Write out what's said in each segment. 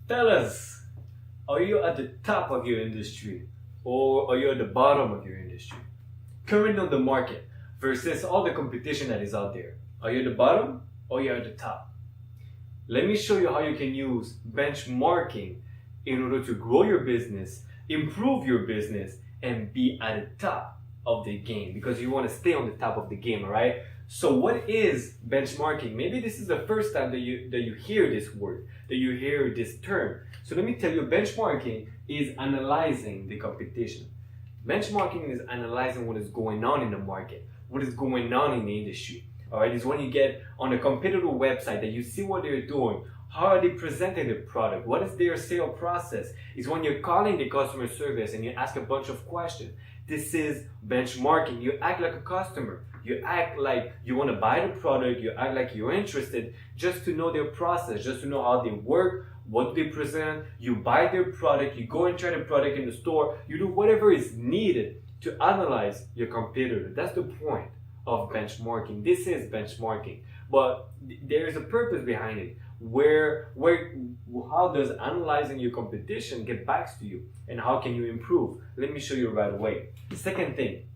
Fellas, are you at the top of your industry or are you at the bottom of your industry? Current on the market versus all the competition that is out there. Are you at the bottom or are you at the top? Let me show you how you can use benchmarking in order to grow your business, improve your business, and be at the top of the game because you want to stay on the top of the game, all right? So what is benchmarking? Maybe this is the first time that you hear this word, that you hear this term. So let me tell you, benchmarking is analyzing the competition. Benchmarking is analyzing what is going on in the market, what is going on in the industry. All right, it's when you get on a competitor website that you see what they're doing, how are they presenting the product, what is their sale process. It's when you're calling the customer service and you ask a bunch of questions. This is benchmarking. You act like a customer. You act like you want to buy the product. You act like you're interested just to know their process, just to know how they work, what they present. You buy their product. You go and try the product in the store. You do whatever is needed to analyze your competitor. That's the point of benchmarking. This is benchmarking, but there is a purpose behind it. How does analyzing your competition get back to you, and how can you improve? Let me show you right away. The second thing,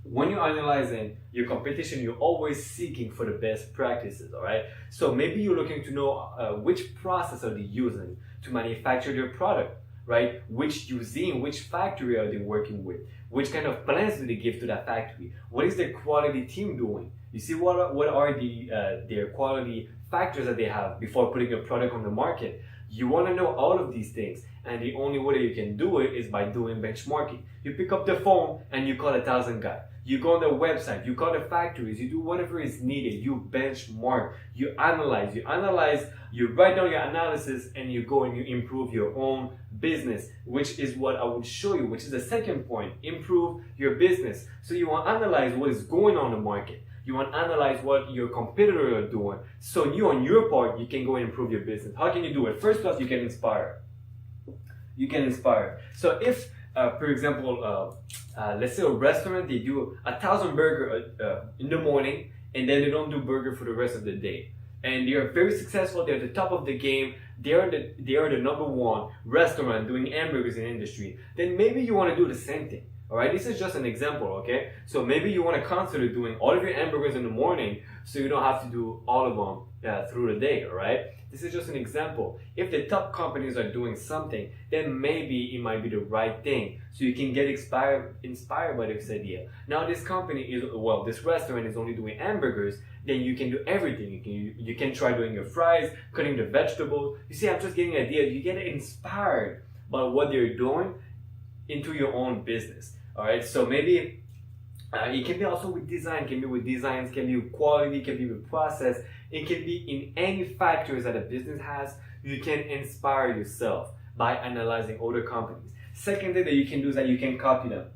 when you're analyzing your competition, you're always seeking for the best practices. All right. So maybe you're looking to know which process are they using to manufacture their product. Right? Which cuisine, which factory are they working with? Which kind of plans do they give to that factory? What is their quality team doing? You see, what are their quality factors that they have before putting a product on the market? You want to know all of these things, and the only way that you can do it is by doing benchmarking. You pick up the phone and you call 1,000 guys. You go on the website, you call the factories, you do whatever is needed. You benchmark, you analyze, you write down your analysis, and you go and you improve your own business, which is what I will show you, which is the second point. Improve your business. So you want to analyze what is going on in the market. You want to analyze what your competitors are doing. So you, on your part, you can go and improve your business. How can you do it? First off, you can inspire. You can inspire. So if, for example, let's say a restaurant, they do 1,000 burger in the morning, and then they don't do burger for the rest of the day. And they are very successful. They're at the top of the game. They are the number one restaurant doing hamburgers in the industry. Then maybe you want to do the same thing. All right, this is just an example, okay? So maybe you want to consider doing all of your hamburgers in the morning so you don't have to do all of them through the day, all right? This is just an example. If the top companies are doing something, then maybe it might be the right thing. So you can get inspired by this idea. Now this company is, well, this restaurant is only doing hamburgers, then you can do everything. You can try doing your fries, cutting the vegetables. You see, I'm just getting an idea. You get inspired by what they're doing into your own business. All right, so maybe it can be also with design, can be with designs, can be with quality, can be with process. It can be in any factors that a business has. You can inspire yourself by analyzing other companies. Second thing that you can do is that you can copy them.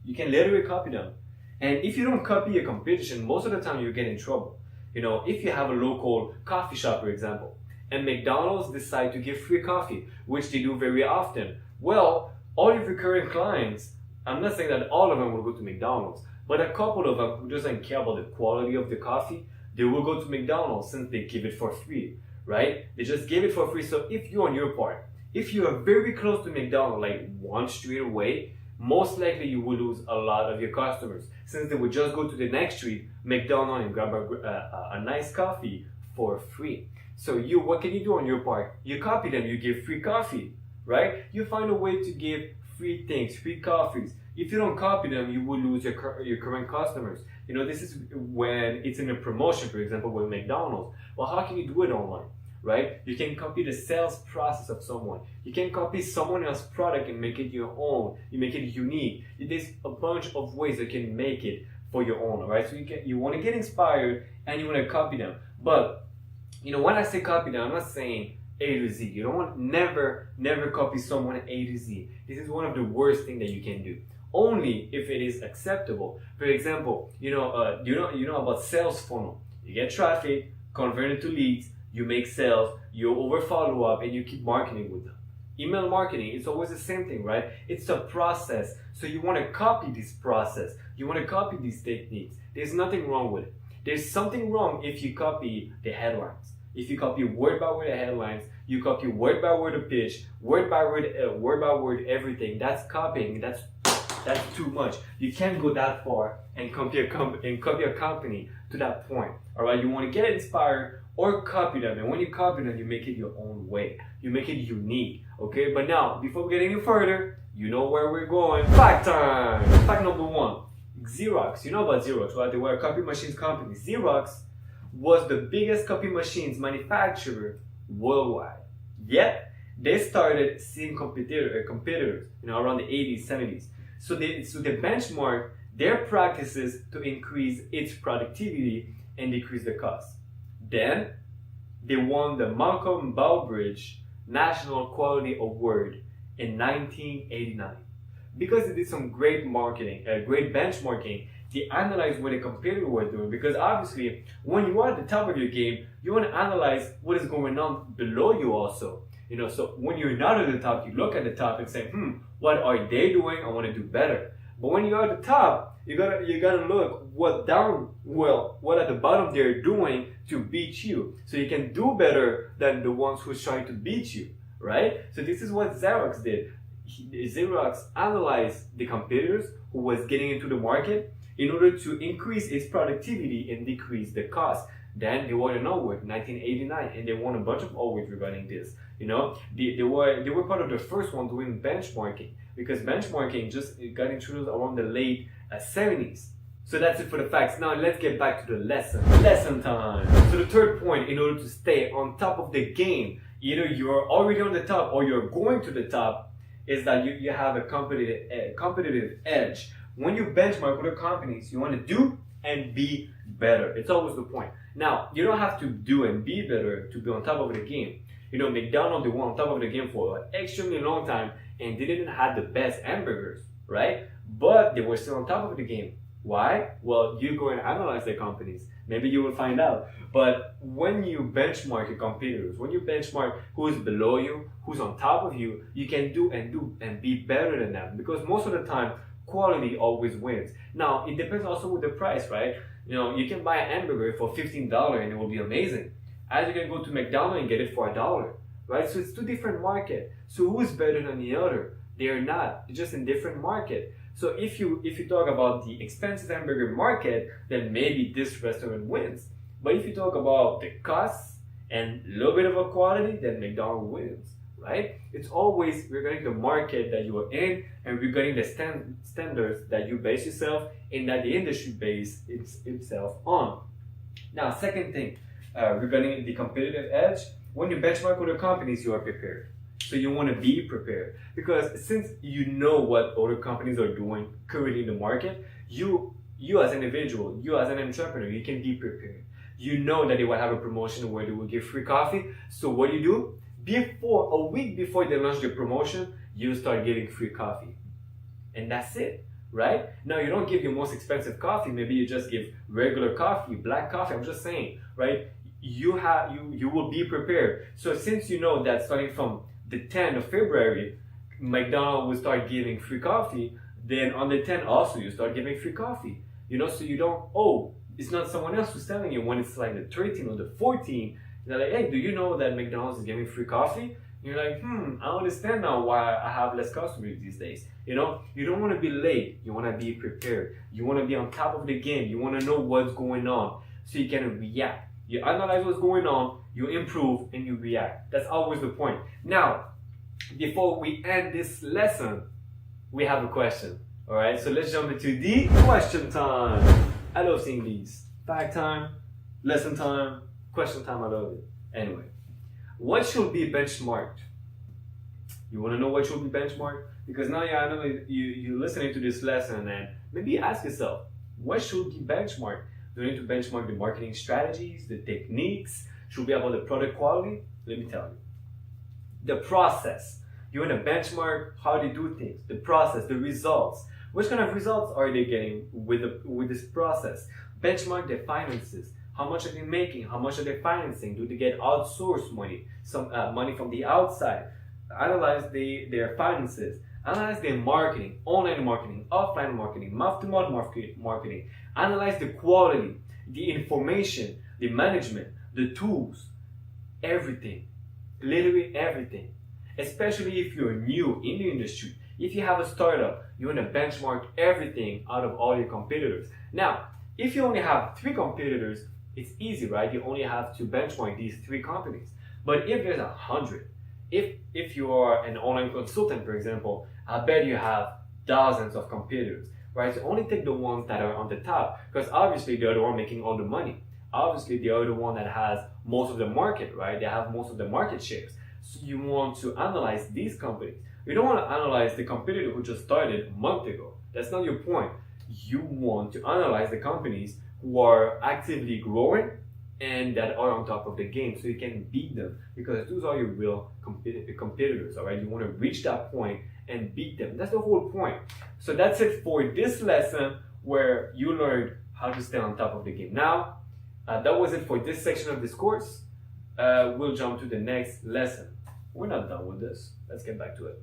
You can literally copy them. And if you don't copy your competition, most of the time you get in trouble. You know, if you have a local coffee shop, for example, and McDonald's decide to give free coffee, which they do very often, well, all of your current clients, I'm not saying that all of them will go to McDonald's, but a couple of them who doesn't care about the quality of the coffee, they will go to McDonald's since they give it for free, right? They just give it for free. So if you, on your part, if you are very close to McDonald's, like one street away, most likely you will lose a lot of your customers since they would just go to the next street, McDonald's, and grab a nice coffee for free. So what can you do on your part? You copy them, you give free coffee, right? You find a way to give free things, free coffees. If you don't copy them, you will lose your current customers. You know, this is when it's in a promotion, for example, with McDonald's. Well, how can you do it online, right? You can copy the sales process of someone. You can copy someone else's product and make it your own. You make it unique. There's a bunch of ways you can make it for your own, all right? So you want to get inspired and you want to copy them. But, you know, when I say copy them, I'm not saying A to Z. You don't want never copy someone A to Z. This is one of the worst things that you can do. Only if it is acceptable. For example, you know about sales funnel. You get traffic, convert it to leads, you make sales, you over follow up, and you keep marketing with them. Email marketing, it's always the same thing, right? It's a process. So you want to copy this process. You want to copy these techniques. There's nothing wrong with it. There's something wrong if you copy the headlines. If you copy word by word the headlines, You copy word by word a pitch, word by word everything. That's copying. That's too much. You can't go that far and copy a company to that point. All right, you want to get inspired or copy them, and when you copy them, you make it your own way. You make it unique. Okay, but now before we get any further, you know where we're going. Fact time. Fact number one. Xerox. You know about Xerox, right? They were a copy machines company. Xerox was the biggest copy machines manufacturer worldwide. Yet they started seeing competitors, around the 80s, 70s. So they benchmark their practices to increase its productivity and decrease the cost. Then they won the Malcolm Baldrige National Quality Award in 1989. Because they did some great marketing, great benchmarking, they analyzed what a competitor was doing. Because obviously, when you are at the top of your game, you want to analyze what is going on below you also. So when you're not at the top, you look at the top and say, what are they doing? I want to do better. But when you're at the top, you gotta look what at the bottom they're doing to beat you. So you can do better than the ones who's trying to beat you, right? So this is what Xerox did. Xerox analyzed the competitors who was getting into the market in order to increase its productivity and decrease the cost. Then they won an award in 1989, and they won a bunch of awards regarding this. They were part of the first one doing benchmarking, because benchmarking just got introduced around the late 70s. So that's it for the facts. Now let's get back to the lesson. Lesson time. So the third point, in order to stay on top of the game, either you're already on the top or you're going to the top, is that you have a competitive edge. When you benchmark other companies, you want to do and be better. It's always the point. Now, you don't have to do and be better to be on top of the game. McDonald's, they were on top of the game for an extremely long time, and they didn't have the best hamburgers, right? But they were still on top of the game. Why? Well, you go and analyze the companies. Maybe you will find out. But when you benchmark your competitors, when you benchmark who's below you, who's on top of you, you can do and be better than them. Because most of the time, quality always wins. Now, it depends also with the price, right? You can buy an hamburger for $15 and it will be amazing. As you can go to McDonald's and get it for $1, right? So it's two different markets. So who is better than the other? They are not. They're just in different market. So if you talk about the expensive hamburger market, then maybe this restaurant wins. But if you talk about the costs and a little bit of a quality, then McDonald's wins, right? It's always regarding the market that you are in and regarding the standards that you base yourself and that the industry base itself on. Now, second thing, regarding the competitive edge, when you benchmark other companies, you are prepared. So you want to be prepared, because since you know what other companies are doing currently in the market, you as an individual, you as an entrepreneur, you can be prepared. You know that they will have a promotion where they will give free coffee. So what do you do? A week before they launch the promotion, you start giving free coffee. And that's it, right? Now you don't give your most expensive coffee, maybe you just give regular coffee, black coffee, I'm just saying, right? You will be prepared. So since you know that starting from the 10th of February, McDonald's will start giving free coffee, then on the 10th also you start giving free coffee. So you don't, it's not someone else who's telling you when it's like the 13th or the 14th. They're like, hey, do you know that McDonald's is giving free coffee? And you're like, I understand now why I have less customers these days. You don't want to be late. You want to be prepared. You want to be on top of the game. You want to know what's going on so you can react. You analyze what's going on, you improve, and you react. That's always the point. Now, before we end this lesson, we have a question. All right, so let's jump into the question time. I love seeing these. Fact time, lesson time, question time, I love it. Anyway, what should be benchmarked? You want to know what should be benchmarked? Because now you're listening to this lesson, and maybe ask yourself, what should be benchmarked? Do you need to benchmark the marketing strategies, the techniques? Should be about the product quality? Let me tell you. The process. You want to benchmark how they do things, the process, the results. Which kind of results are they getting with this process? Benchmark their finances. How much are they making? How much are they financing? Do they get outsourced money? Some money from the outside? Analyze their finances. Analyze their marketing, online marketing, offline marketing, mouth-to-mouth marketing. Analyze the quality, the information, the management, the tools, everything. literally everything. Especially if you're new in the industry. If you have a startup, you want to benchmark everything out of all your competitors. Now, if you only have 3 competitors, it's easy, right? You only have to benchmark these 3 companies. But if there's 100, if you are an online consultant, for example, I bet you have dozens of competitors, right? So only take the ones that are on the top, because obviously they're the one making all the money. Obviously, they are the one that has most of the market, right? They have most of the market shares. So you want to analyze these companies. You don't want to analyze the competitor who just started a month ago. That's not your point. You want to analyze the companies who are actively growing and that are on top of the game, so you can beat them, because those are your real competitors, all right? You want to reach that point and beat them. That's the whole point. So that's it for this lesson, where you learned how to stay on top of the game. Now, that was it for this section of this course. We'll jump to the next lesson. We're not done with this. Let's get back to it.